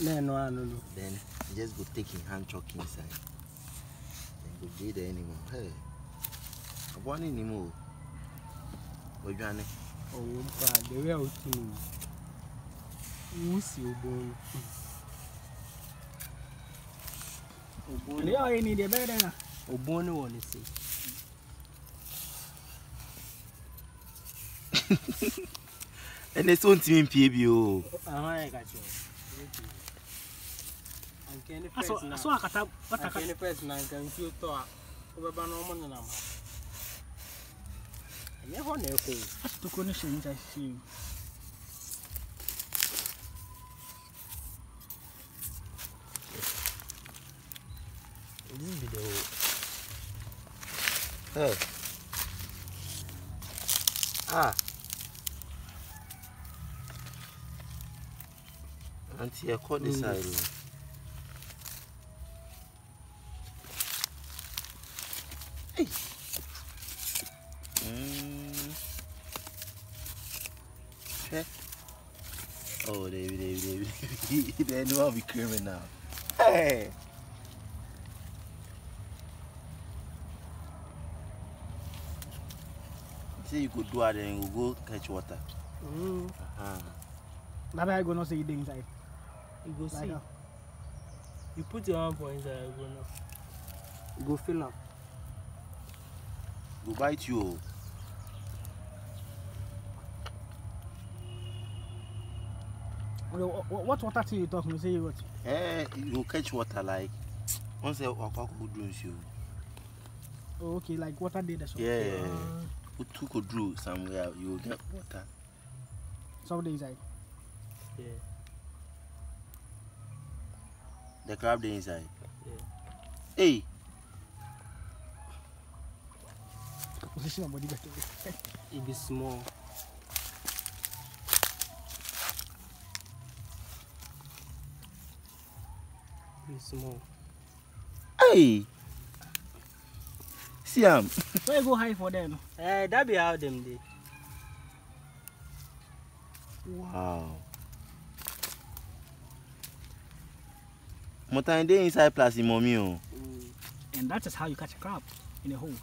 No. Then just go take your hand chalk inside. Then go do the animal. Hey, I want any more. What you want? Oh, the real thing. Wonsuom. They need a better. Obonu one is And it's on team PBO. I got you. So I got what I can first and I can feel to over normal and I'm never know. What's the conditions I see? This video. Hey. Auntie, I caught this side. Hey. Okay. Oh, David. They know I'll be criminal. Hey. You could do it and you go catch water. That I go not see the inside. You go see. You put your hand for inside, you go now. You go fill up. Go bite you. What water till you talk? Me say what? You go catch water like once a walk drinks you. Oh, okay, like water did so. Yeah. Put two could drew somewhere, you will get water. Some days inside. Yeah. The crab the inside. Yeah. Hey. Position of body better. It be small. Be small. Hey. See Where you go high for them? That be how them did. Wow. More time they inside plus mommy. And that is how you catch a crab in a hole.